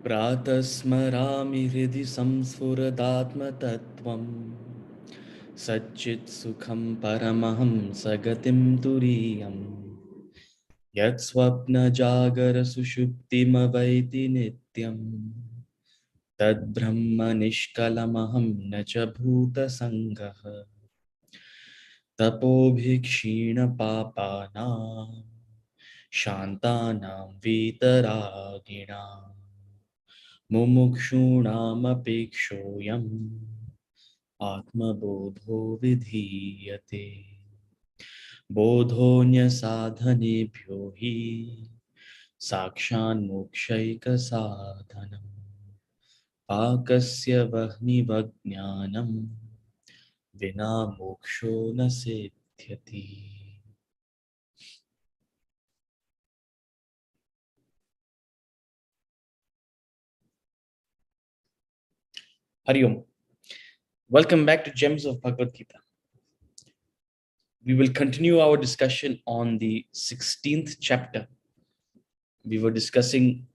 प्रातस्मरामि हृदि संस्फुरदात्मतत्त्वम् सच्चित् सुखं परमहं सगतिं तुरीयम् यत्स्वप्नजागरसुषुप्तिमवैति नित्यम् तद्ब्रह्म निष्कलमहं न च भूतसङ्गः तपोभिक्षीणपापानां शान्तानां वीतरागिणाम् मुमुक्षूणामपेक्षोऽयम् आत्मबोधो विधीयते बोधोऽन्यसाधनेभ्यो हि साक्षान्मोक्षैकसाधनम् पाकस्य वह्निवज्ञानं विना मोक्षो न सिद्ध्यति। Hari Om. Welcome back to Gems of Bhagavad Gita. We will continue our discussion on the 16th chapter. We were discussing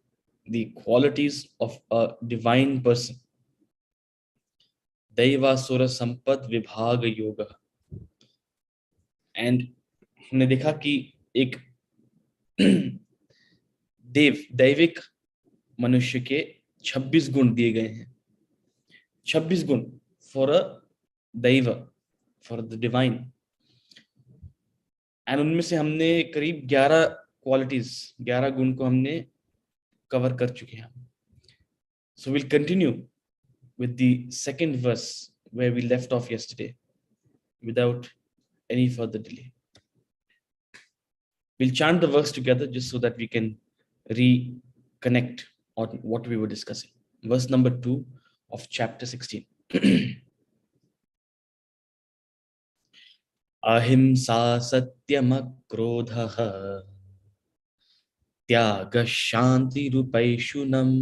the qualities of a divine person. Daiva Sura Sampad Vibhaga Yoga. And हमने देखा कि एक दैविक मनुष्य के 26 गुण दिए गए हैं. 26 गुण for a दैव, for the divine. एंड उनमें से हमने करीब 11 क्वालिटीज, 11 गुण को हमने कवर कर चुके हैं. So will continue with the second verse where we left off yesterday without any further delay. We'll chant the verse together just so that we can reconnect on what we were discussing. Verse number 2 of chapter 16. Ahimsa satyamakrodhah त्यागः शान्तिरुपैशुनम्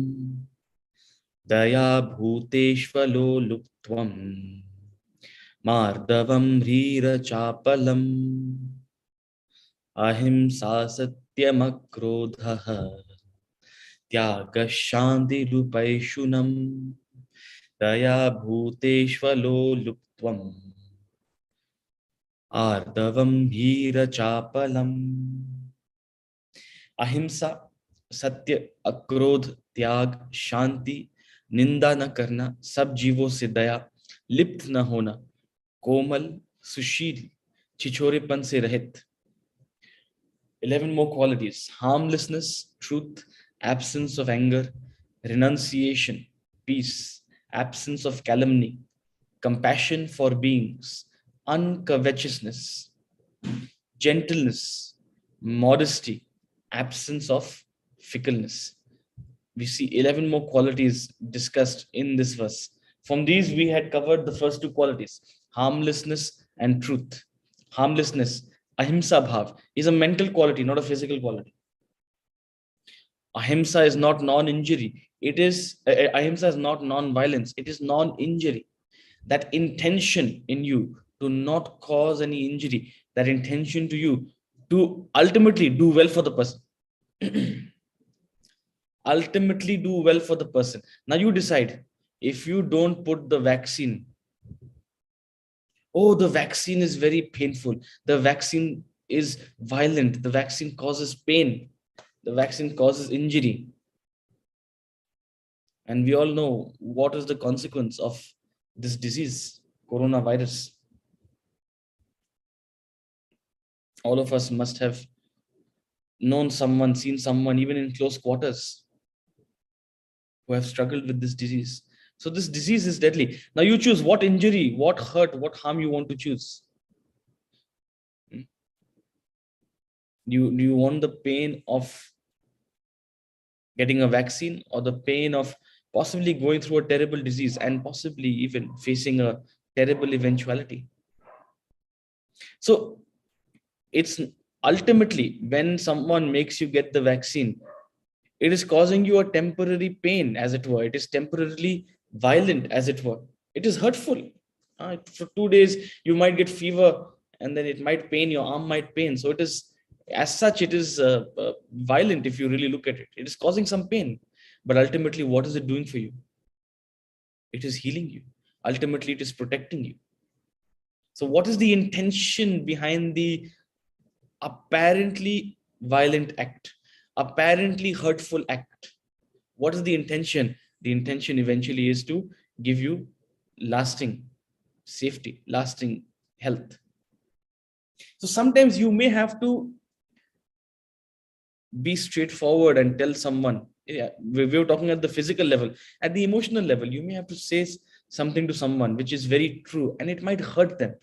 दया भूतेष्वलो लुप्त्वम् मार्दवं ह्रीरचापलम्. अहिंसा सत्यमक्रोधः त्यागः शान्तिरुपैशुनम् दया भूतेष्वलो लुप्त्वम् आर्दवं ह्रीरचापलम्. अहिंसा, सत्य, अक्रोध, त्याग, शांति, निंदा न करना, सब जीवों से दया, लिप्त न होना, कोमल, सुशील, छिछोरेपन से रहित. 11 more qualities: harmlessness, truth, absence of anger, renunciation, peace, absence of calumny, compassion for beings, uncovetousness, gentleness, modesty, absence of fickleness. We see 11 more qualities discussed in this verse. From these, we had covered the first two qualities, harmlessness and truth. Harmlessness, ahimsa bhav, is a mental quality, not a physical quality. Ahimsa is not non-injury. Ahimsa is not non-violence. It is non-injury. That intention in you to not cause any injury, that intention to you to ultimately do well for the person. Ultimately do well for the person. Now you decide, if you don't put the vaccine, oh, the vaccine is very painful, the vaccine is violent, the vaccine causes pain, the vaccine causes injury. And we all know what is the consequence of this disease, coronavirus. All of us must have known someone, seen someone, even in close quarters, who have struggled with this disease. So this disease is deadly. Now you choose what injury, what hurt, what harm you want to choose. Do you want the pain of getting a vaccine, or the pain of possibly going through a terrible disease and possibly even facing a terrible eventuality? So it's ultimately, when someone makes you get the vaccine, it is causing you a temporary pain, as it were. It is temporarily violent, as it were. It is hurtful. For 2 days, you might get fever, and then it might pain, your arm might pain. So it is As such, it is violent if you really look at it. It is causing some pain. But ultimately, what is it doing for you? It is healing you. Ultimately, it is protecting you. So what is the intention behind the apparently violent act, apparently hurtful act? What is the intention? The intention eventually is to give you lasting safety, lasting health. So sometimes you may have to be straightforward and tell someone. Yeah, we were talking at the physical level. At the emotional level, you may have to say something to someone which is very true, and it might hurt them.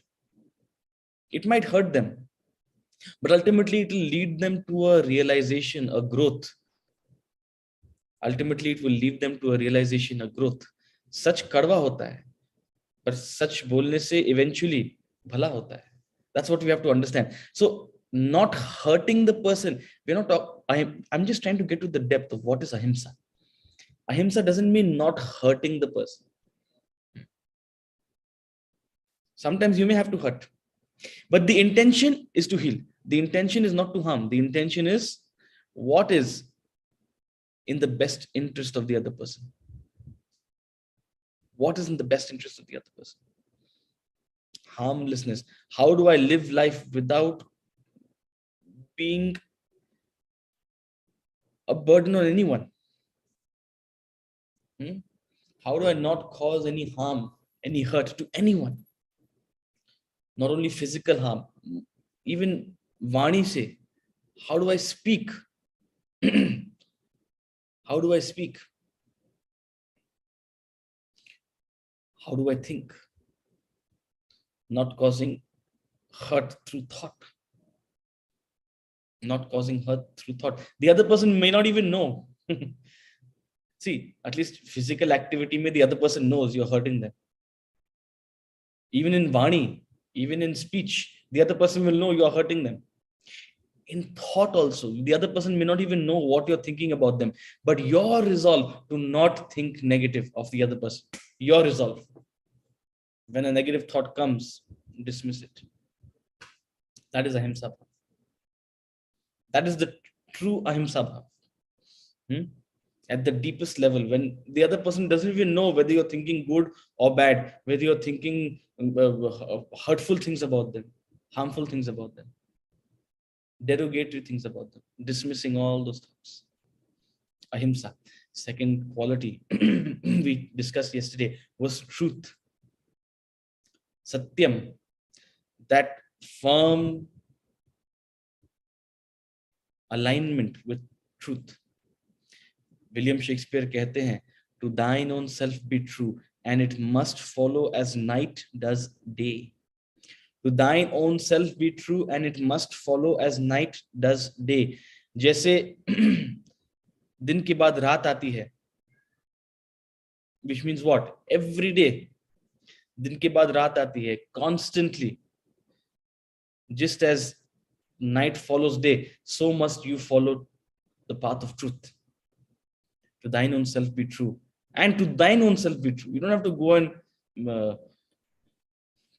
It might hurt them, but ultimately it will lead them to a realization, a growth. Ultimately, it will lead them to a realization, a growth. सच कड़वा होता है, पर सच बोलने से eventually भला होता है. That's what we have to understand. So, not hurting the person. We're not talk, I'm just trying to get to the depth of what is ahimsa. Ahimsa doesn't mean not hurting the person. Sometimes you may have to hurt, but the intention is to heal. The intention is not to harm. The intention is what is in the best interest of the other person. What is in the best interest of the other person? Harmlessness. How do I live life without being a burden on anyone? How do I not cause any harm, any hurt to anyone? Not only physical harm, even Vani se. How do I speak? How do I speak? How do I think? Not causing hurt through thought. Not causing hurt through thought. The other person may not even know. See, at least physical activity may the other person knows you're hurting them. Even in Vani, even in speech, the other person will know you're hurting them. In thought also, the other person may not even know what you're thinking about them, but your resolve to not think negative of the other person, your resolve. When a negative thought comes, dismiss it. That is ahimsa. That is the true ahimsa. At the deepest level, when the other person doesn't even know whether you're thinking good or bad, whether you're thinking hurtful things about them, harmful things about them, derogatory things about them, dismissing all those thoughts. Ahimsa. Second quality we discussed yesterday was truth. Satyam. That firm alignment with truth. William Shakespeare कहते हैं, to thine own self be true, and it must follow as night does day. To thine own self be true, and it must follow as night does day. जैसे दिन के बाद रात आती है, which means what? Every day. दिन के बाद रात आती है, constantly. Just as night follows day, so must you follow the path of truth. To thine own self be true, and to thine own self be true. You don't have to go and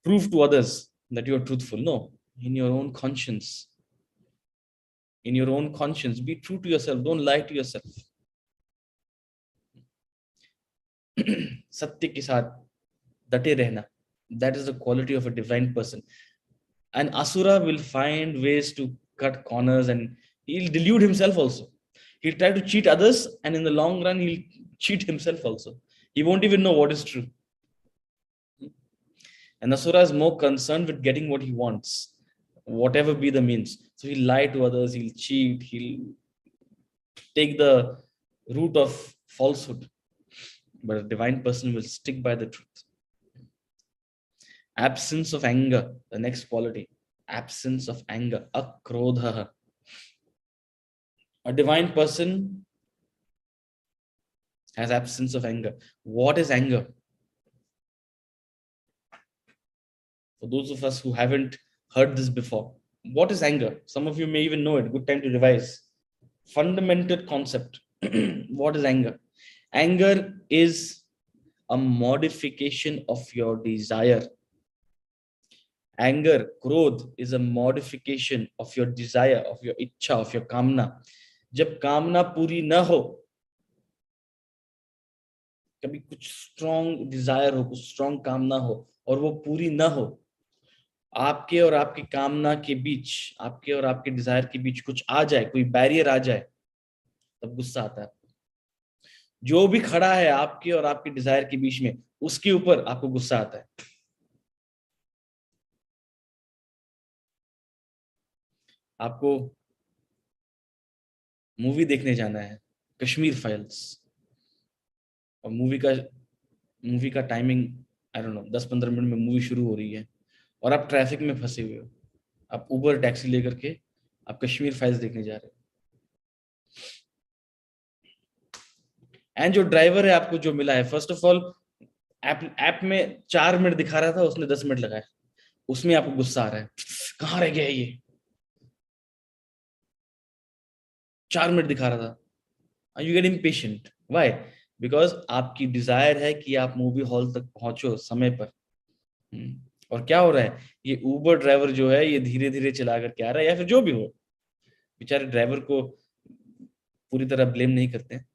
prove to others that you are truthful. No, in your own conscience. In your own conscience, be true to yourself. Don't lie to yourself. Satya ke saath date rehna. That is the quality of a divine person. An asura will find ways to cut corners, and he'll delude himself also. He'll try to cheat others, and in the long run, he'll cheat himself also. He won't even know what is true. An asura is more concerned with getting what he wants, whatever be the means. So he'll lie to others, he'll cheat, he'll take the route of falsehood. But a divine person will stick by the truth. Absence of anger, the next quality. Absence of anger, akrodha. A divine person has absence of anger. What is anger? For those of us who haven't heard this before, what is anger? Some of you may even know it. Good time to revise. Fundamental concept. What is anger? Anger is a modification of your desire. Anger, क्रोध is a modification of your desire, of your इच्छा, of your कामना। जब कामना पूरी ना हो, कभी कुछ स्ट्रॉन्ग डिजायर हो, कुछ स्ट्रॉन्ग कामना हो और वो पूरी ना हो, आपके और आपकी कामना के बीच, आपके और आपके डिजायर के बीच कुछ आ जाए, कोई बैरियर आ जाए, तब गुस्सा आता है। जो भी खड़ा है आपके और आपके डिजायर के बीच में, उसके ऊपर आपको गुस्सा आता है। आपको मूवी देखने जाना है, कश्मीर फाइल्स, और मूवी का timing I don't know 10-15 minute में मूवी शुरू हो रही है और आप ट्रैफिक में फंसे हुए हो, आप उबर टैक्सी लेकर के आप कश्मीर फाइल्स देखने जा रहे हो, एंड जो ड्राइवर है आपको जो मिला है, फर्स्ट ऑफ ऑल ऐप में 4 मिनट दिखा रहा था, उसने 10 मिनट लगाए, उसमें आपको गुस्सा आ रहा है, कहाँ रह गया है ये, 4 मिनट दिखा रहा था। You get impatient, why? Because आपकी डिजायर है कि आप मूवी हॉल तक पहुंचो समय पर। और क्या हो रहा है, ये उबर ड्राइवर जो है ये धीरे धीरे चला करके आ रहा है, या फिर जो भी हो, बेचारे ड्राइवर को पूरी तरह ब्लेम नहीं करते हैं।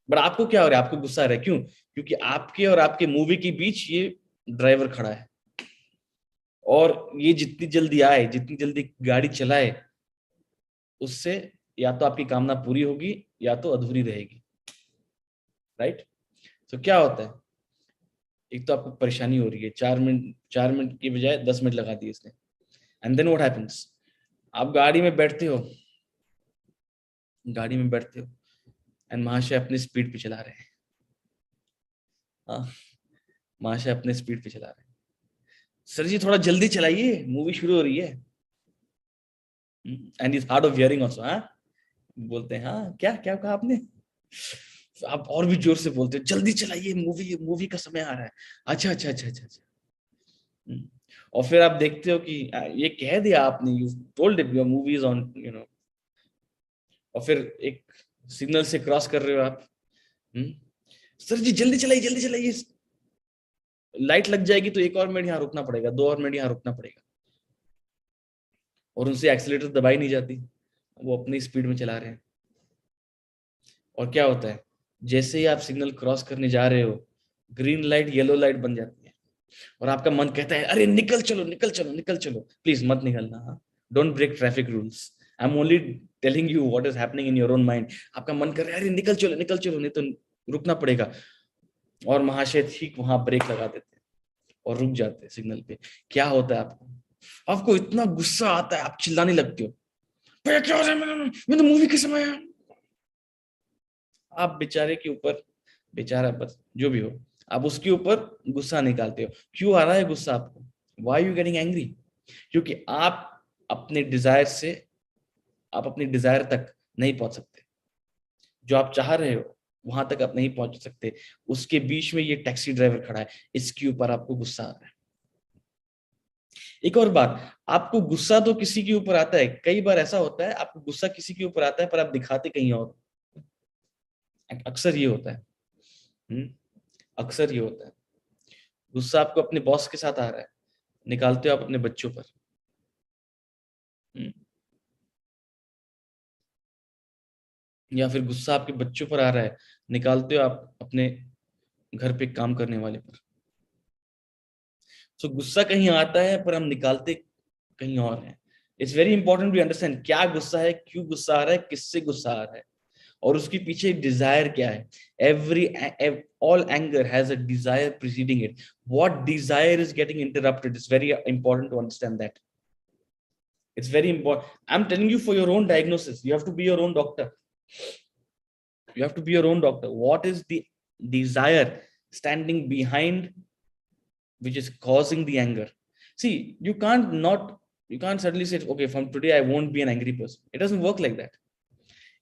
बट आपको क्या हो रहा है, आपको गुस्सा आ रहा है, क्यों? क्योंकि आपके और आपके मूवी के बीच ये ड्राइवर खड़ा है, और ये जितनी जल्दी आए, जितनी जल्दी गाड़ी चलाए, उससे या तो आपकी कामना पूरी होगी या तो अधूरी रहेगी, राइट? तो क्या होता है, एक तो आपको परेशानी हो रही है, 4 मिनट की बजाय 10 मिनट लगा दिए इसने, एंड देन व्हाट हैपेंस, आप गाड़ी में बैठते हो एंड महाशय अपनी स्पीड पे चला रहे हैं। हाँ, महाशय अपने स्पीड पे चला रहे हैं, सर जी थोड़ा जल्दी चलाइए, मूवी शुरू हो रही है। And is hard of hearing also, हाँ, बोलते हैं, हाँ क्या क्या कहा आपने, आप और भी जोर से बोलते हो, जल्दी चलाइए, मूवी मूवी का समय आ रहा है। अच्छा अच्छा अच्छा अच्छा अच्छा। हम्म। और फिर आप देखते हो कि ये कह दिया आपने, you told it, your movie is on, और फिर एक सिग्नल से क्रॉस कर रहे हो आप। हम्म, सर जी जल्दी चलाइए, जल्दी चलाइए, लाइट लग जाएगी तो 1 और मिनट यहाँ रुकना पड़ेगा, 2 और मिनट यहाँ रुकना पड़ेगा, और उनसे एक्सीलेटर दबाई नहीं जाती, वो अपनी स्पीड में चला रहे हैं। और क्या होता है, जैसे ही आप सिग्नल क्रॉस करने जा रहे हो, ग्रीन लाइट येलो लाइट बन जाती है, और आपका मन कहता है अरे निकल चलो, निकल चलो, निकल चलो, प्लीज मत निकलना, हाँ, don't break traffic rules, I am only telling you what is happening in your own mind. आपका मन कर रहा है अरे निकल चलो, नहीं तो रुकना पड़ेगा, और महाशय ठीक वहां ब्रेक लगा देते हैं और रुक जाते हैं सिग्नल पे। क्या होता है आपको, आपको इतना गुस्सा आता है, आप चिल्लाने लगते हो, भैया क्या हो रहा है, मैं तो मूवी के समय है। आप बेचारे के ऊपर, बेचारा बस जो भी हो, आप उसके ऊपर गुस्सा निकालते हो। क्यों आ रहा है गुस्सा आपको, वाई यू गेटिंग एंग्री? क्योंकि अपने डिजायर से आप अपनी डिजायर तक नहीं पहुंच सकते, जो आप चाह रहे हो वहां तक आप नहीं पहुंच सकते, उसके बीच में ये टैक्सी ड्राइवर खड़ा है, इसके ऊपर आपको गुस्सा आ रहा है। एक और बात, आपको गुस्सा तो किसी के ऊपर आता है, कई बार ऐसा होता है आपको गुस्सा किसी के ऊपर आता है पर आप दिखाते कहीं और, अक्सर ये होता है। हम्म, अक्सर ये होता है, गुस्सा आपको अपने बॉस के साथ आ रहा है, निकालते हो आप अपने बच्चों पर। हम्म, या फिर गुस्सा आपके बच्चों पर आ रहा है, निकालते हो आप अपने घर पे काम करने वाले पर। सो गुस्सा कहीं आता है पर हम निकालते कहीं और हैं। It's very important to understand क्या गुस्सा है, क्यों गुस्सा आ रहा है, किससे गुस्सा आ रहा है, और उसके पीछे डिजायर क्या है। Every all anger has a desire preceding it, what desire is getting interrupted, it's very important to understand that. It's very important. I'm telling you for your own diagnosis. You have to be your own doctor. You have to be your own doctor. What is the desire standing behind which is causing the anger? See, you can't suddenly say, okay, from today I won't be an angry person. It doesn't work like that.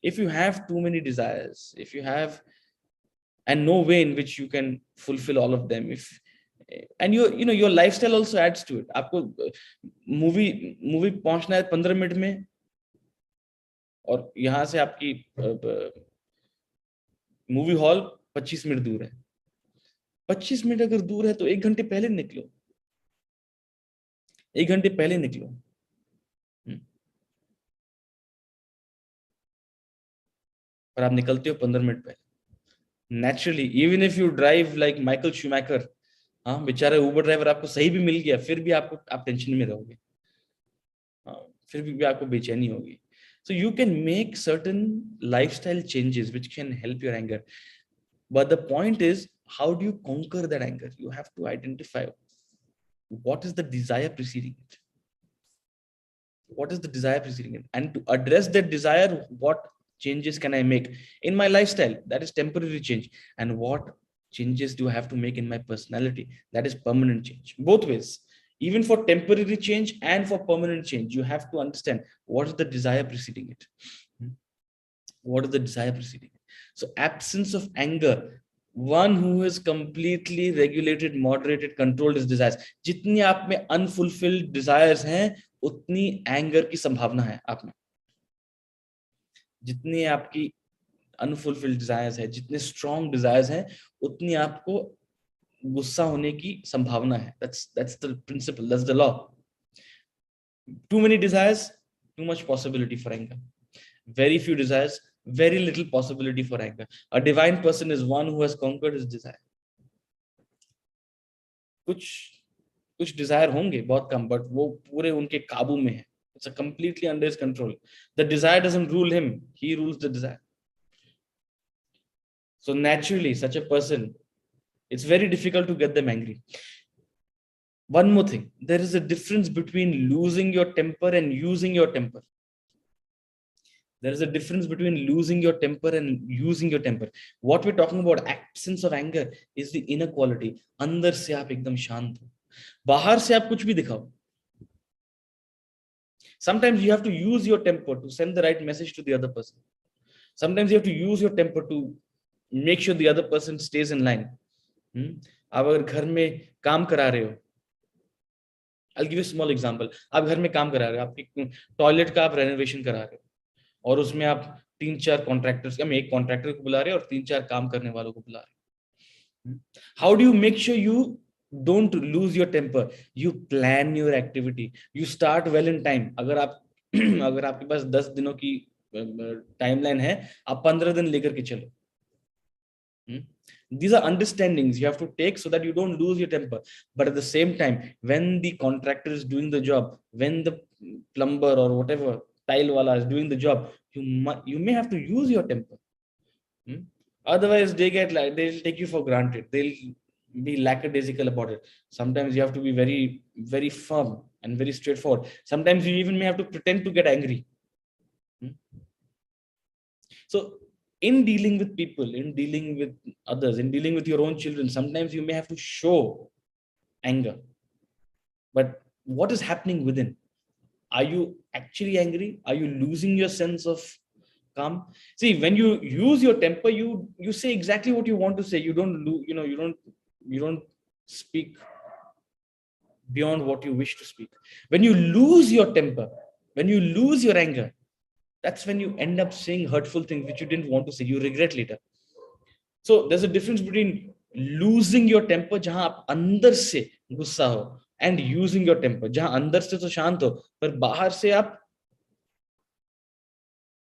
If you have too many desires, if you have, and no way in which you can fulfill all of them, if and your lifestyle also adds to it. आपको movie पहुंचना है 15 minute में, और यहाँ से आपकी movie hall 25 minute दूर है, 25 मिनट अगर दूर है तो 1 घंटे पहले निकलो, 1 घंटे पहले निकलो। पर आप निकलते हो 15 मिनट पहले। Naturally even if you drive like Michael Schumacher, हाँ बेचारा उबर ड्राइवर आपको सही भी मिल गया, फिर भी आप टेंशन में रहोगे, हाँ, फिर भी आपको बेचैनी होगी। So you can make certain lifestyle changes which can help your anger. But the point is, how do you conquer that anger? You have to identify what is the desire preceding it. What is the desire preceding it? And to address that desire, what changes can I make in my lifestyle? That is temporary change. And what changes do I have to make in my personality? That is permanent change. Both ways. Even for temporary change and for permanent change, you have to understand what is the desire preceding it. What is the desire preceding it? So absence of anger, one who has completely regulated, moderated, controlled his desires. जितनी आप में unfulfilled desires हैं, उतनी anger की संभावना है आप में। जितनी आपकी unfulfilled desires है, जितने strong desires हैं, उतनी आपको गुस्सा होने की संभावना है। That's the principle, that's the law. Too many desires, too much possibility for anger. Very few desires, very little possibility for anger. A divine person is one who has conquered his desire. कुछ Dzire होंगे बहुत कम, but वो पूरे उनके काबू में है. It's a completely under his control. The desire doesn't rule him, he rules the desire. So naturally, such a person, it's very difficult to get them angry. One more thing, there is a difference between losing your temper and using your temper. There is a difference between losing your temper and using your temper. What we're talking about, absence of anger, is the inner quality. अंदर से आप एकदम शांत हो, बाहर से आप कुछ भी दिखाओ. Sometimes you have to use your temper to send the right message to the other person. Sometimes you have to use your temper to make sure the other person stays in line. आप अगर घर में काम करा रहे हो, I'll give you a small example. आप घर में काम करा रहे हो, आपकी टॉयलेट का आप रेनोवेशन करा रहे हो, और उसमें आप 3-4 कॉन्ट्रैक्टर्स, हम एक कॉन्ट्रैक्टर को बुला रहे हैं और 3-4 काम करने वालों को बुला रहे हैं. How do you make sure you don't lose your temper? You plan your activity, you start well in time. अगर आपके पास 10 दिनों की टाइमलाइन है, आप 15 दिन लेकर के चलो. These are understandings you have to take so that you don't lose your temper. But at the same time, when the contractor is doing the job, when the plumber or whatever tile wala is doing the job, you may have to use your temper. Otherwise they'll take you for granted, they'll be lackadaisical about it. Sometimes you have to be very, very firm and very straightforward. Sometimes you even may have to pretend to get angry. So in dealing with people, in dealing with others, in dealing with your own children, sometimes you may have to show anger. But what is happening within? Are you actually angry? Are you losing your sense of calm? See, when you use your temper, you say exactly what you want to say. You don't speak beyond what you wish to speak. When you lose your temper, when you lose your anger, that's when you end up saying hurtful things which you didn't want to say, you regret later. So there's a difference between losing your temper, jahan aap andar se gussa ho, and using your temper, jahan andar se to shant ho, par bahar se aap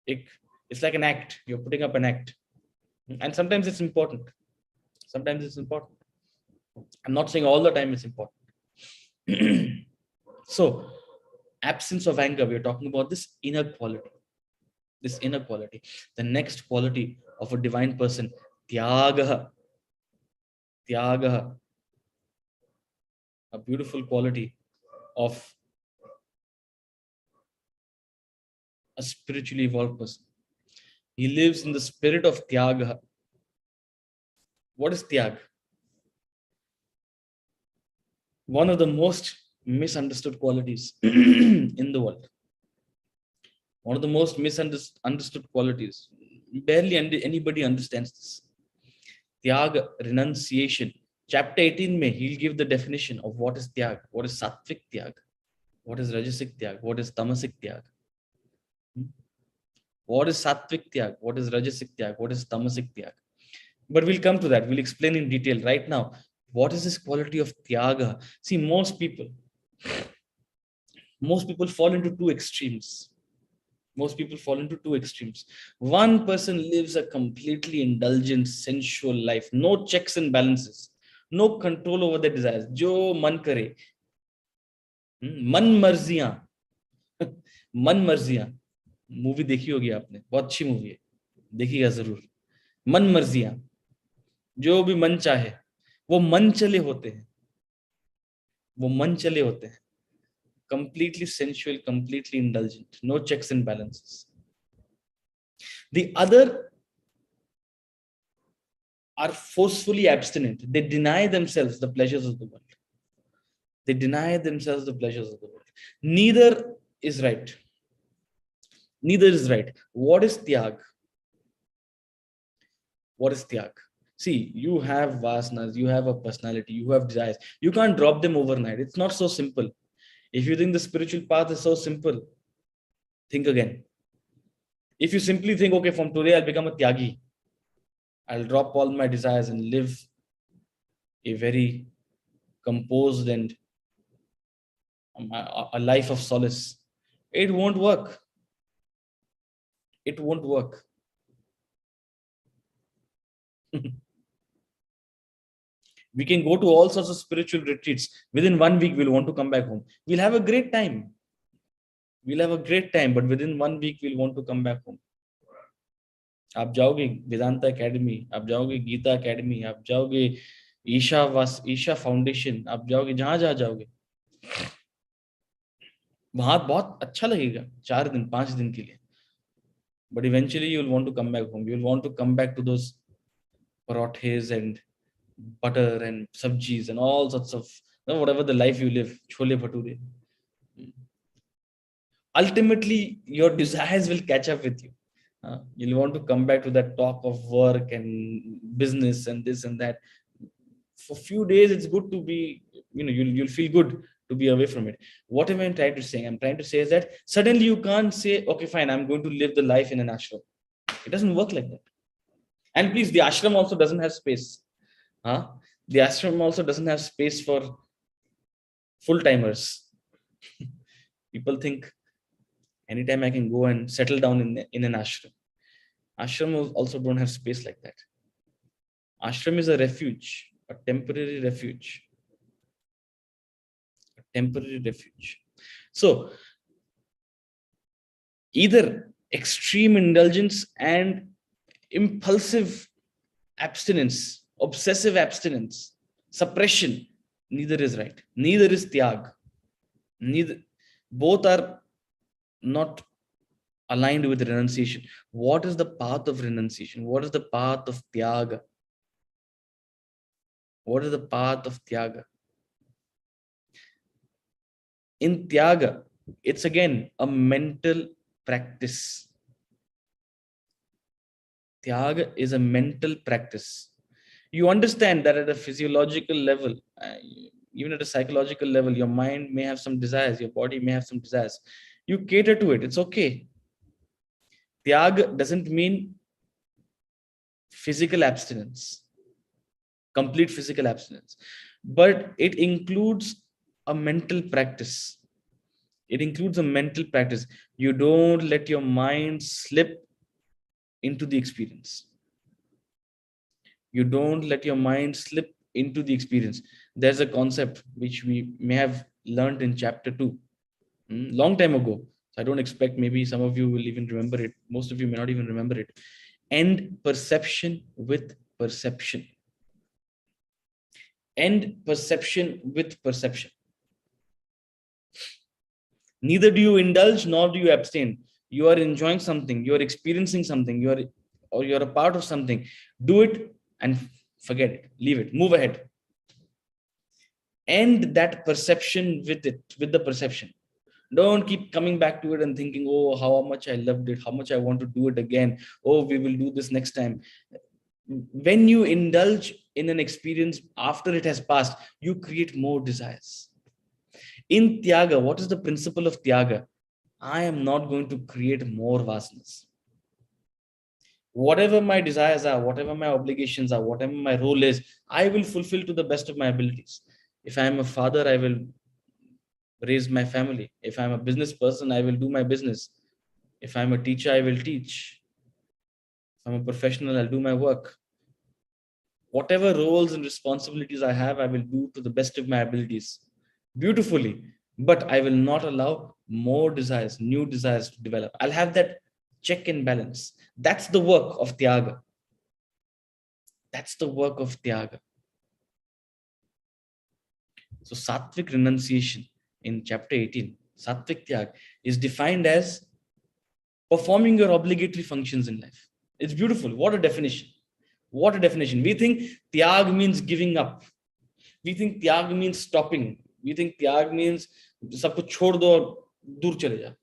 it's like an act, you're putting up an act. And sometimes it's important. I'm not saying all the time it's important. So absence of anger, we're talking about this inner quality. The next quality of a divine person, tyaga, a beautiful quality of a spiritually evolved person. He lives in the spirit of tyaga. What is tyag? One of the most misunderstood qualities in the world. One of the most misunderstood qualities. Barely anybody understands this. Tyag, renunciation. Chapter 18 mein, he'll give the definition of what is tyag, what is sattvic tyag, what is rajasic tyag, what is tamasic tyag. What is sattvic tyag, what is rajasic tyag, what is tamasic tyag. But we'll come to that, we'll explain in detail. Right now, what is this quality of tyaga? See, most people, Most people fall into two extremes. Most people fall into two extremes. One person lives a completely indulgent, sensual life, no checks and balances, no control over their desires. जो मन करे, मन मर्जियां, मन मर्जियां. Movie देखी होगी आपने, बहुत अच्छी मूवी है, देखिएगा जरूर. मन मर्जियां, जो भी मन चाहे, वो मन चले होते हैं, वो मन चले होते हैं. Completely sensual, completely indulgent, no checks and balances. The other are forcefully abstinent. They deny themselves the pleasures of the world. They deny themselves the pleasures of the world. Neither is right. Neither is right. What is tyag? What is tyag? See, you have vasanas, you have a personality, you have desires. You can't drop them overnight. It's not so simple. If you think the spiritual path is so simple, think again. If you simply think, okay, from today I'll become a tyagi, I'll drop all my desires and live a very composed and a life of solace, it won't work. It won't work. We can go to all sorts of spiritual retreats. Within 1 week, we'll want to come back home. We'll have a great time. We'll have a great time, but within 1 week, we'll want to come back home. आप जाओगे Vedanta academy, आप जाओगे Gita academy, आप जाओगे Isha foundation, आप जाओगे जहां जाओगे, वहां बहुत अच्छा लगेगा 4 दिन 5 दिन के लिए. But eventually you'll want to come back home. You'll want to come back to those parathes and butter and sabjis and all sorts of, whatever the life you live, chole bhature. Ultimately, your desires will catch up with you. You'll want to come back to that talk of work and business and this and that. For a few days, it's good to be, you'll feel good to be away from it. What am I trying to say? I'm trying to say is that suddenly you can't say, okay, fine, I'm going to live the life in an ashram. It doesn't work like that. And please, the ashram also doesn't have space. The ashram also doesn't have space for full-timers. People think anytime I can go and settle down in an ashram. Ashram also don't have space like that. Ashram is a refuge, a temporary refuge. A temporary refuge. So, either extreme indulgence and impulsive abstinence, obsessive abstinence, suppression, neither is right. Neither is tyag. Both are not aligned with renunciation. What is the path of renunciation? What is the path of tyaga? What is the path of tyaga? In tyaga, it's again a mental practice. Tyaga is a mental practice. You understand that at a physiological level, even at a psychological level, your mind may have some desires, your body may have some desires. You cater to it. It's okay. Tyag doesn't mean physical abstinence, complete physical abstinence, but it includes a mental practice. It includes a mental practice. You don't let your mind slip into the experience. You don't let your mind slip into the experience. There's a concept which we may have learned in chapter 2, long time ago. So I don't expect maybe some of you will even remember it. Most of you may not even remember it. End perception with perception. End perception with perception. Neither do you indulge nor do you abstain. You are enjoying something, you are experiencing something, you're a part of something. Do it and forget it, leave it, move ahead. End that perception with it, with the perception. Don't keep coming back to it and thinking, oh, how much I loved it, how much I want to do it again. Oh, we will do this next time. When you indulge in an experience after it has passed, you create more desires. In tyaga, what is the principle of tyaga? I am not going to create more vasanas. Whatever my desires are, whatever my obligations are, whatever my role is, I will fulfill to the best of my abilities. If I am a father, I will raise my family. If I'm a business person, I will do my business. If I'm a teacher, I will teach. If I'm a professional, I'll do my work. Whatever roles and responsibilities I have, I will do to the best of my abilities, beautifully. But I will not allow more desires, new desires to develop. I'll have that check and balance. That's the work of Tyaga. That's the work of Tyaga. So Sattvic renunciation in chapter 18, Sattvic Tyag, is defined as performing your obligatory functions in life. It's beautiful. What a definition. What a definition. We think Tyag means giving up. We think Tyag means stopping. We think Tyag means सब कुछ छोड़ दो और दूर चले जाओ.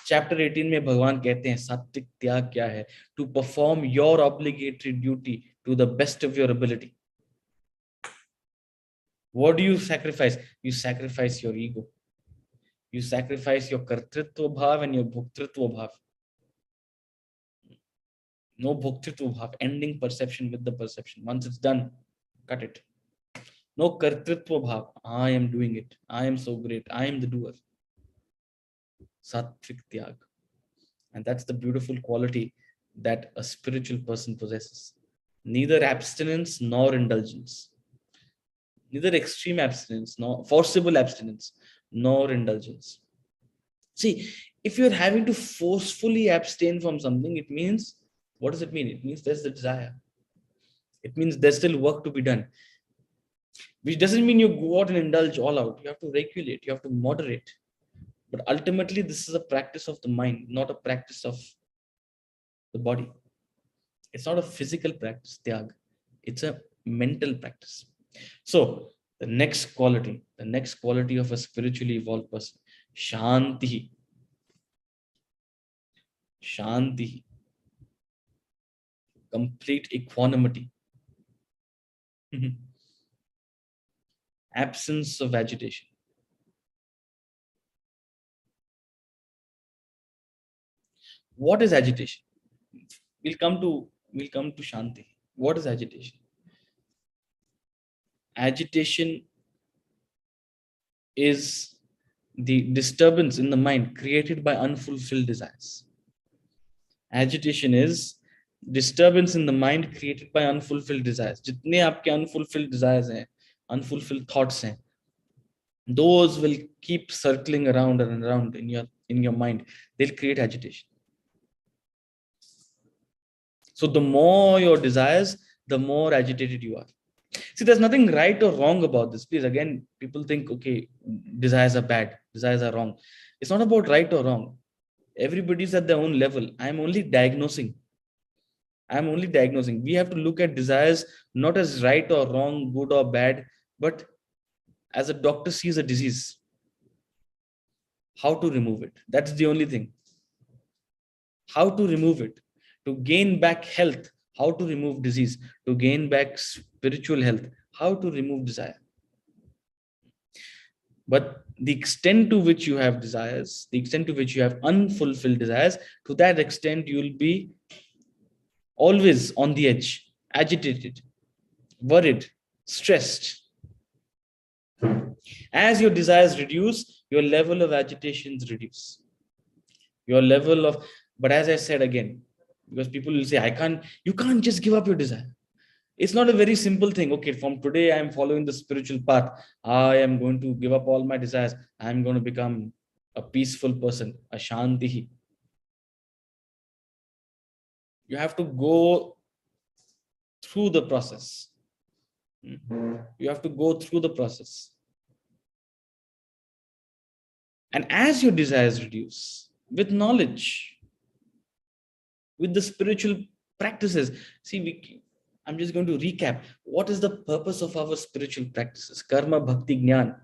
Chapter 18 में भगवान कहते हैं सात्विक त्याग क्या है? To perform your obligatory duty to the best of your ability. What do you sacrifice? You sacrifice your ego. You sacrifice your kartritva bhav and your bhoktritva bhav. No bhoktritva bhav, ending perception with the perception. Once it's done, cut it. No kartritva bhav, I am doing it. I am so great. I am the doer. Sattvic tyag. And that's the beautiful quality that a spiritual person possesses. Neither abstinence nor indulgence. Neither extreme abstinence, nor forcible abstinence, nor indulgence. See, if you're having to forcefully abstain from something, it means, what does it mean? It means there's the desire. It means there's still work to be done. Which doesn't mean you go out and indulge all out. You have to regulate, you have to moderate. But ultimately, this is a practice of the mind, not a practice of the body. It's not a physical practice, tyag. It's a mental practice. So the next quality of a spiritually evolved person, shanti. Shanti. Complete equanimity. Absence of agitation. What is agitation? We'll come to shanti. What is agitation? Agitation is the disturbance in the mind created by unfulfilled desires. Agitation is disturbance in the mind created by unfulfilled desires. Jitne aapke unfulfilled desires hain, unfulfilled thoughts hain, those will keep circling around and around in your mind. They'll create agitation. So the more your desires, the more agitated you are. See, there's nothing right or wrong about this. Please, again, people think, okay, desires are bad, desires are wrong. It's not about right or wrong. Everybody's at their own level. I'm only diagnosing. We have to look at desires not as right or wrong, good or bad, but as a doctor sees a disease, how to remove it. That's the only thing. How to remove it. To gain back health, how to remove disease. To gain back spiritual health, how to remove desire. But the extent to which you have desires, the extent to which you have unfulfilled desires, to that extent you will be always on the edge, agitated, worried, stressed. As your desires reduce, your level of agitations reduce. But as I said again, because people will say, you can't just give up your desire. It's not a very simple thing. Okay, from today, I am following the spiritual path. I am going to give up all my desires. I am going to become a peaceful person, a shanti. You have to go through the process. You have to go through the process. And as your desires reduce, with knowledge, with the spiritual practices, see, I'm just going to recap. What is the purpose of our spiritual practices? Karma, bhakti, jnana.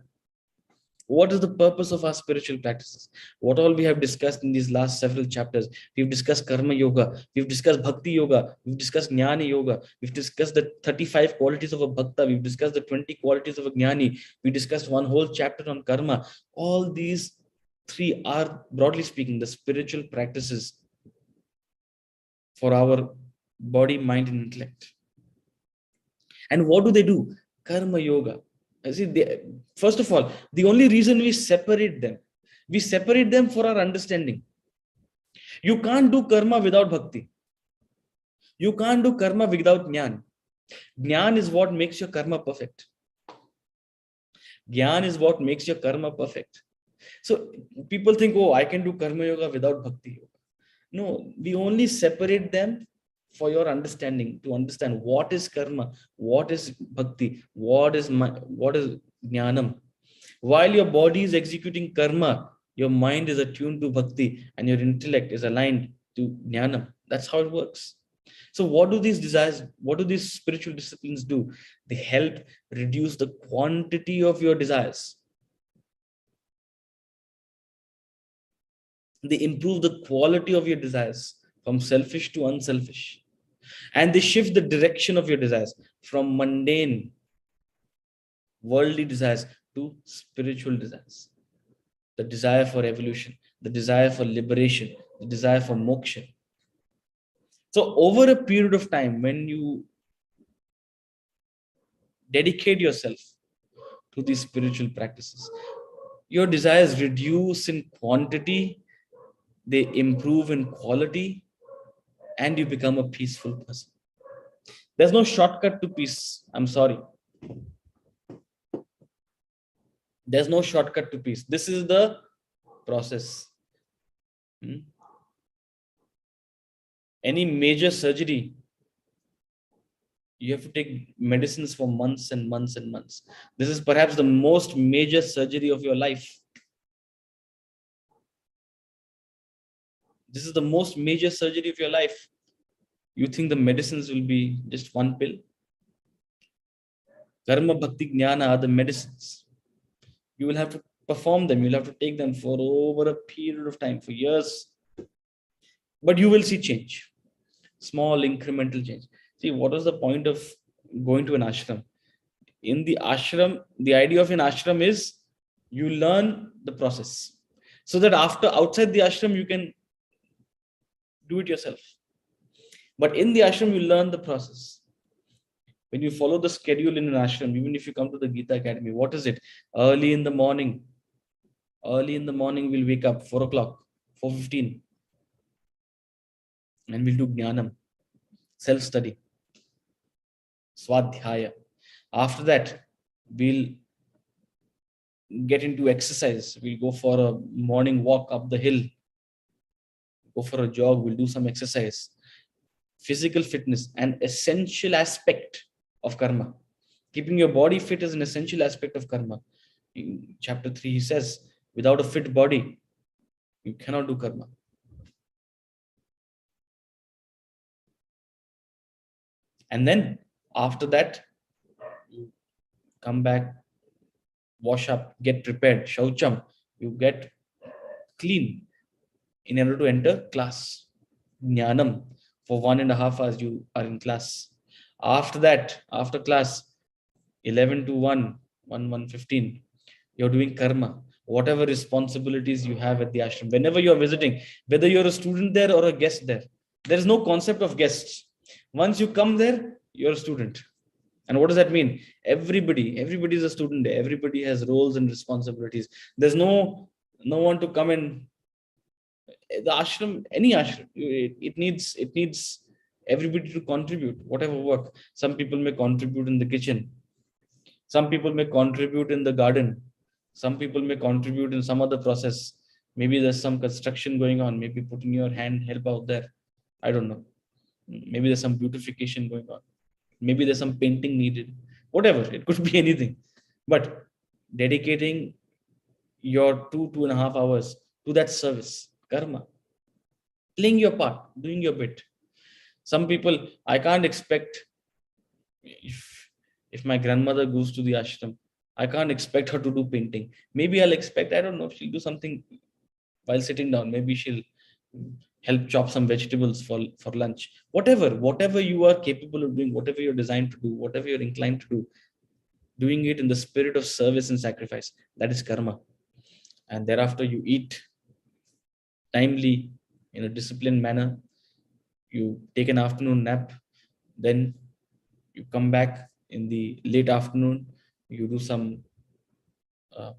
What is the purpose of our spiritual practices? What all we have discussed in these last several chapters? We've discussed karma yoga, we've discussed bhakti yoga, we've discussed jnana yoga, we've discussed the 35 qualities of a bhakta, we've discussed the 20 qualities of a jnani, we discussed one whole chapter on karma. All these three are, broadly speaking, the spiritual practices for our body, mind, and intellect. And what do they do? Karma yoga. See, first of all, the only reason we separate them for our understanding. You can't do karma without bhakti. You can't do karma without jnana. Jnana is what makes your karma perfect. Jnana is what makes your karma perfect. So people think, oh, I can do karma yoga without bhakti yoga. No, we only separate them for your understanding, to understand what is karma, what is bhakti, what is jnanam. While your body is executing karma, your mind is attuned to bhakti and your intellect is aligned to jnanam. That's how it works. So what do these desires, what do these spiritual disciplines do? They help reduce the quantity of your desires. They improve the quality of your desires from selfish to unselfish. And they shift the direction of your desires from mundane, worldly desires to spiritual desires. The desire for evolution, the desire for liberation, the desire for moksha. So over a period of time, when you dedicate yourself to these spiritual practices, your desires reduce in quantity, they improve in quality, and you become a peaceful person. There's no shortcut to peace. I'm sorry. There's no shortcut to peace. This is the process. Any major surgery, you have to take medicines for months and months and months. This is perhaps the most major surgery of your life. This is the most major surgery of your life. You think the medicines will be just one pill? Karma, bhakti, jnana are the medicines. You will have to perform them. You'll have to take them for over a period of time, for years. But you will see change. Small incremental change. See, what was the point of going to an ashram? In the ashram, the idea of an ashram is you learn the process so that after outside the ashram, you can do it yourself. But in the ashram, you learn the process. When you follow the schedule in an ashram, even if you come to the Gita Academy, what is it? Early in the morning, we'll wake up 4 o'clock, 4:15, and we'll do jnanam, self-study, swadhyaya. After that, we'll get into exercise. We'll go for a morning walk up the hill, go for a jog, we'll do some exercise. Physical fitness, an essential aspect of karma. Keeping your body fit is an essential aspect of karma. In chapter 3, he says, without a fit body, you cannot do karma. And then after that, you come back, wash up, get prepared, shaucham, you get clean in order to enter class. Jnanam, for 1.5 hours you are in class. After that, after class, 11 to 1:15, you're doing karma. Whatever responsibilities you have at the ashram, whenever you're visiting, whether you're a student there or a guest there is no concept of guests. Once you come there, you're a student. And what does that mean? Everybody is a student there. Everybody has roles and responsibilities. There's no one to come and the ashram, any ashram, it needs everybody to contribute, whatever work. Some people may contribute in the kitchen. Some people may contribute in the garden. Some people may contribute in some other process. Maybe there's some construction going on. Maybe put in your hand, help out there. I don't know. Maybe there's some beautification going on. Maybe there's some painting needed. Whatever, it could be anything. But dedicating your 2.5 hours to that service, karma, playing your part, doing your bit. Some people, I can't expect, if my grandmother goes to the ashram, I can't expect her to do painting. Maybe I'll expect, I don't know, she'll do something while sitting down. Maybe she'll help chop some vegetables for lunch. Whatever you are capable of doing, whatever you're designed to do, whatever you're inclined to do, doing it in the spirit of service and sacrifice, that is karma. And thereafter you eat timely in a disciplined manner. You take an afternoon nap, then you come back in the late afternoon, You do some, uh,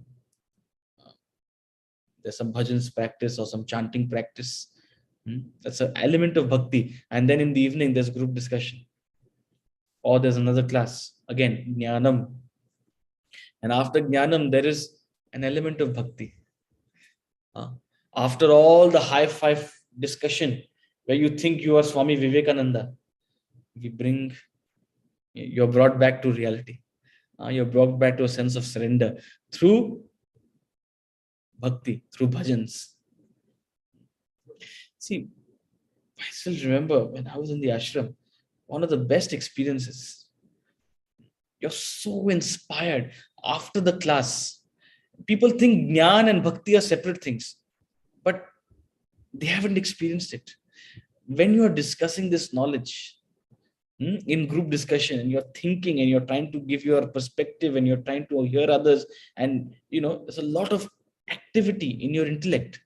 there's some bhajans practice or some chanting practice. That's an element of bhakti. And then in the evening, there's group discussion, or there's another class. Again, jnanam. And after jnanam, there is an element of bhakti. After all the high five discussion, where you think you are Swami Vivekananda, you're brought back to reality. You're brought back to a sense of surrender through bhakti, through bhajans. See, I still remember when I was in the ashram, one of the best experiences. You're so inspired after the class. People think jnana and bhakti are separate things, but they haven't experienced it. When you are discussing this knowledge in group discussion, and you're thinking and you're trying to give your perspective and you're trying to hear others, and there's a lot of activity in your intellect,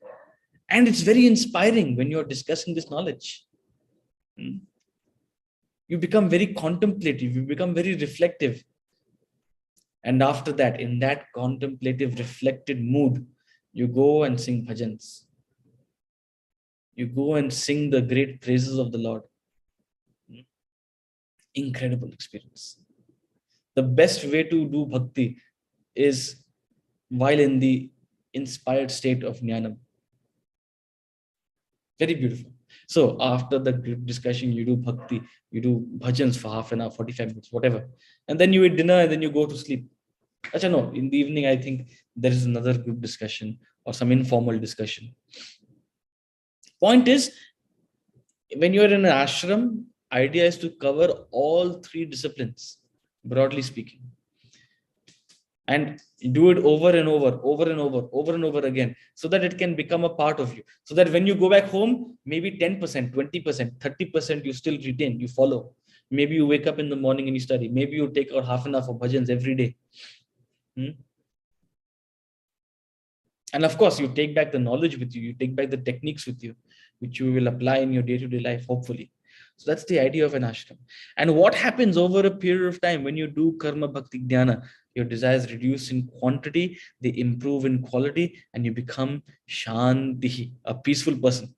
and it's very inspiring when you're discussing this knowledge. You become very contemplative, you become very reflective. And after that, in that contemplative, reflected mood, you go and sing bhajans. You go and sing the great praises of the Lord. Incredible experience. The best way to do bhakti is while in the inspired state of jnanam. Very beautiful. So after the group discussion, you do bhakti, you do bhajans for half an hour, 45 minutes, whatever. And then you eat dinner and then you go to sleep. Achha, no, in the evening, I think there is another group discussion or some informal discussion. Point is, when you're in an ashram, idea is to cover all three disciplines, broadly speaking. And do it over and over again, so that it can become a part of you. So that when you go back home, maybe 10%, 20%, 30% you still retain, you follow. Maybe you wake up in the morning and you study. Maybe you take out half an hour for bhajans every day. And of course, you take back the knowledge with you, you take back the techniques with you, which you will apply in your day-to-day life, hopefully. So that's the idea of an ashram. And what happens over a period of time when you do karma bhakti jnana? Your desires reduce in quantity, they improve in quality, and you become shanti, a peaceful person.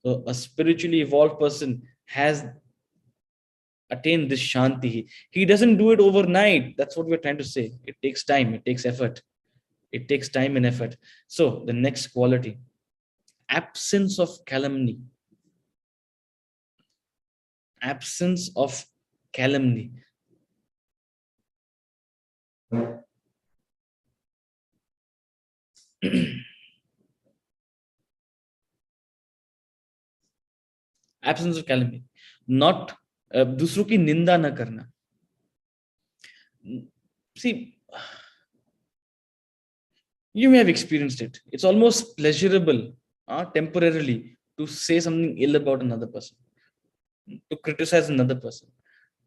So a spiritually evolved person has attained this shanti. He doesn't do it overnight. That's what we're trying to say. It takes time, it takes effort. It takes time and effort. So the next quality, absence of calumny. Absence of calumny. Absence of calumny. Not दूसरों की निंदा न करना. See, you may have experienced it. It's almost pleasurable, temporarily, to say something ill about another person, to criticize another person,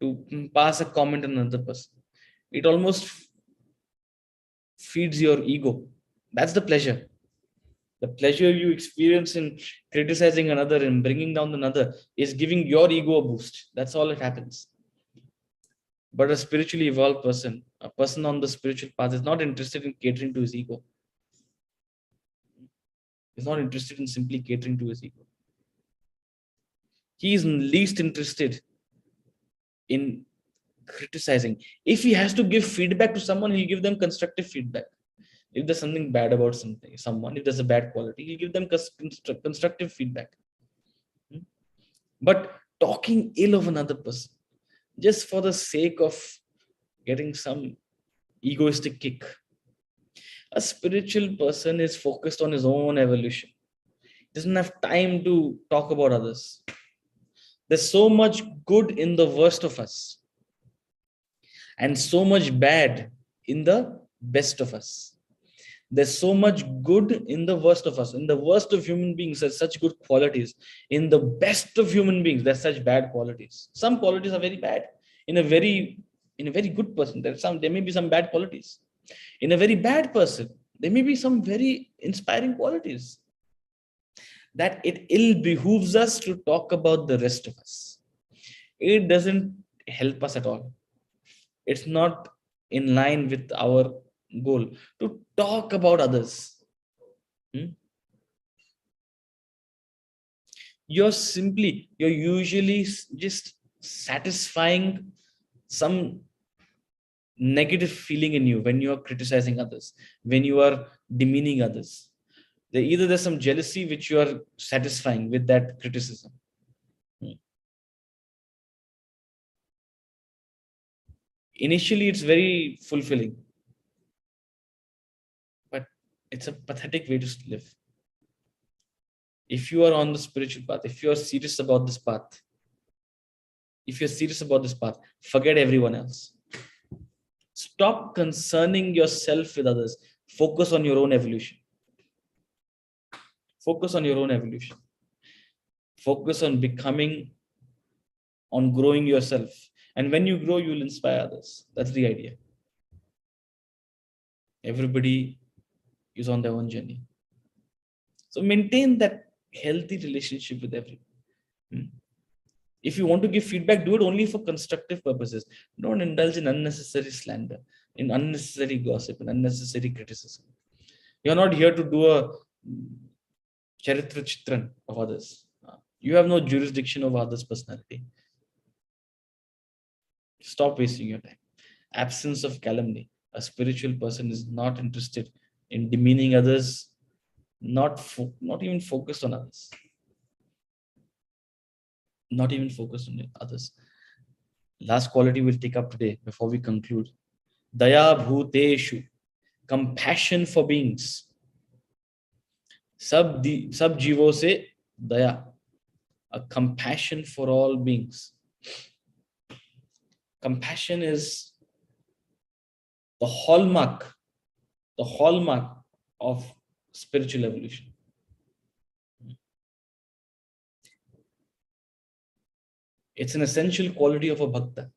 to pass a comment on another person. It almost feeds your ego. That's the pleasure. The pleasure you experience in criticizing another and bringing down another is giving your ego a boost. That's all it happens. But a spiritually evolved person, a person on the spiritual path, is not interested in catering to his ego. He's not interested in simply catering to his ego. He is least interested in criticizing. If he has to give feedback to someone, he'll give them constructive feedback. If there's something bad about someone, if there's a bad quality, he'll give them constructive feedback. But talking ill of another person, just for the sake of getting some egoistic kick. A spiritual person is focused on his own evolution. He doesn't have time to talk about others. There's so much good in the worst of us, and so much bad in the best of us. There's so much good in the worst of us. In the worst of human beings, there's such good qualities. In the best of human beings, there's such bad qualities. Some qualities are very bad. In a very good person, there may be some bad qualities. In a very bad person, there may be some very inspiring qualities. That it ill behooves us to talk about the rest of us. It doesn't help us at all. It's not in line with our goal, to talk about others. You're usually just satisfying some negative feeling in you when you are criticizing others, when you are demeaning others. Either there's some jealousy which you are satisfying with that criticism. Initially, it's very fulfilling, but it's a pathetic way to live. If you are on the spiritual path, if you are serious about this path, forget everyone else. Stop concerning yourself with others. Focus on your own evolution. Focus on your own evolution. Focus on becoming, on growing yourself. And when you grow, you will inspire others. That's the idea. Everybody is on their own journey. So maintain that healthy relationship with everyone. If you want to give feedback, do it only for constructive purposes. Don't indulge in unnecessary slander, in unnecessary gossip, and unnecessary criticism. You're not here to do a charitra chitran of others. You have no jurisdiction over others' personality. Stop wasting your time. Absence of calumny. A spiritual person is not interested in demeaning others, not even focused on others. Not even focused on others. Last quality we'll take up today before we conclude. Daya bhuteshu. Compassion for beings. Sab jivo se daya. A compassion for all beings. Compassion is the hallmark of spiritual evolution. It's an essential quality of a bhakta.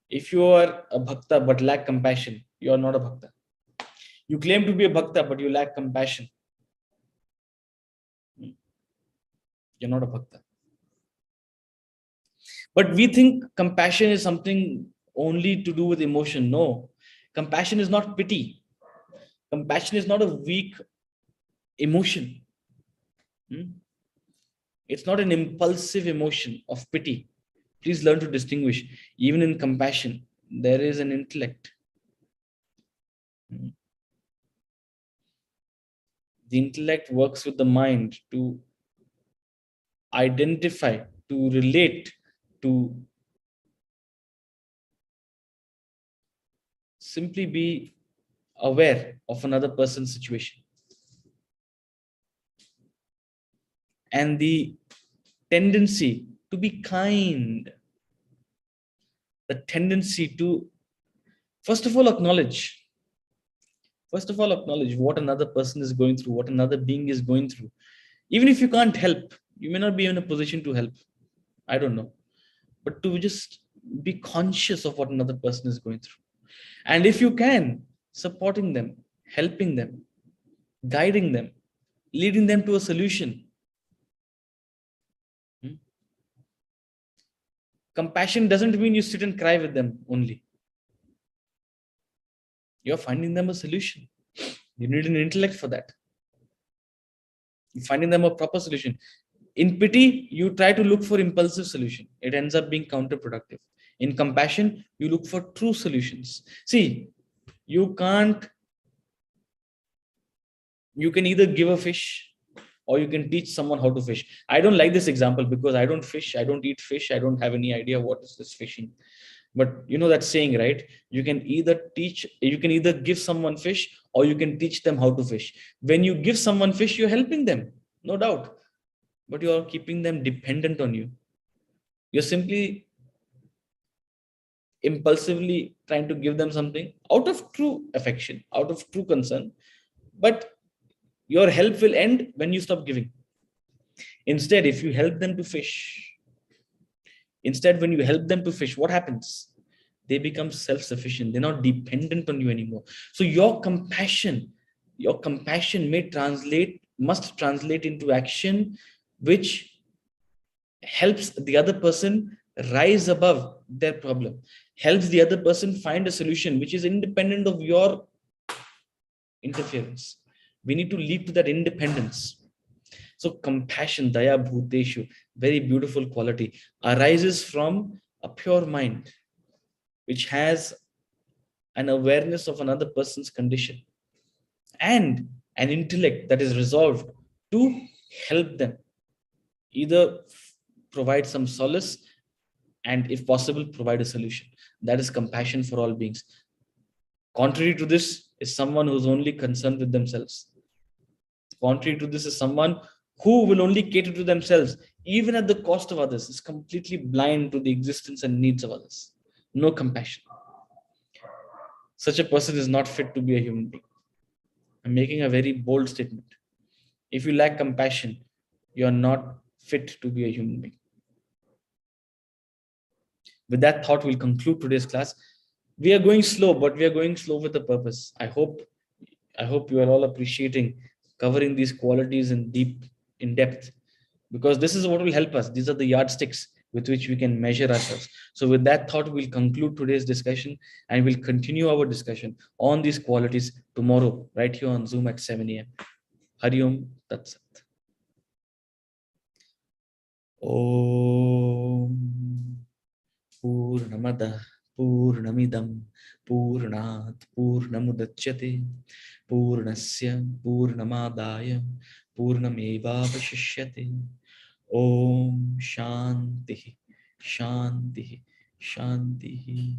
If you are a bhakta but lack compassion, you are not a bhakta. You claim to be a bhakta but you lack compassion, you're not a bhakta. But we think compassion is something only to do with emotion. No, compassion is not pity. Compassion is not a weak emotion. It's not an impulsive emotion of pity. Please learn to distinguish. Even in compassion, there is an intellect. The intellect works with the mind to identify, to relate, to simply be aware of another person's situation. And the tendency to be kind, the tendency to, first of all, acknowledge what another person is going through, what another being is going through. Even if you can't help, you may not be in a position to help. I don't know. But to just be conscious of what another person is going through. And if you can, supporting them, helping them, guiding them, leading them to a solution. Compassion doesn't mean you sit and cry with them only. You're finding them a solution. You need an intellect for that. You're finding them a proper solution. In pity, you try to look for impulsive solution. It ends up being counterproductive. In compassion, you look for true solutions. See, you can either give a fish or you can teach someone how to fish. I don't like this example because I don't fish, I don't eat fish, I don't have any idea what is this fishing. But you know that saying, right? You can either give someone fish or you can teach them how to fish. When you give someone fish, you're helping them, no doubt. But you're keeping them dependent on you. You're simply impulsively trying to give them something out of true affection, out of true concern. But your help will end when you stop giving. Instead, if you help them to fish, when you help them to fish, what happens? They become self-sufficient. They're not dependent on you anymore. So your compassion must translate into action, which helps the other person rise above their problem, helps the other person find a solution which is independent of your interference. We need to lead to that independence. So compassion, daya bhuteshu, very beautiful quality, arises from a pure mind, which has an awareness of another person's condition and an intellect that is resolved to help them, either provide some solace and, if possible, provide a solution. That is compassion for all beings. Contrary to this is someone who's only concerned with themselves. Contrary to this is someone who will only cater to themselves, even at the cost of others, is completely blind to the existence and needs of others. No compassion. Such a person is not fit to be a human being. I'm making a very bold statement. If you lack compassion, you are not fit to be a human being. With that thought, we'll conclude today's class. We are going slow, but we are going slow with a purpose. I hope you are all appreciating covering these qualities in depth, because this is what will help us. These are the yardsticks with which we can measure ourselves. So with that thought, we'll conclude today's discussion, and we'll continue our discussion on these qualities tomorrow, right here on Zoom at 7 a.m. Hari Om Tat Sat. Om Purnamada Purnamidam Purnat Purnamudachyate Purnasya Purnamadaya Purnamevavashishyate. Om Shanti Shanti Shanti.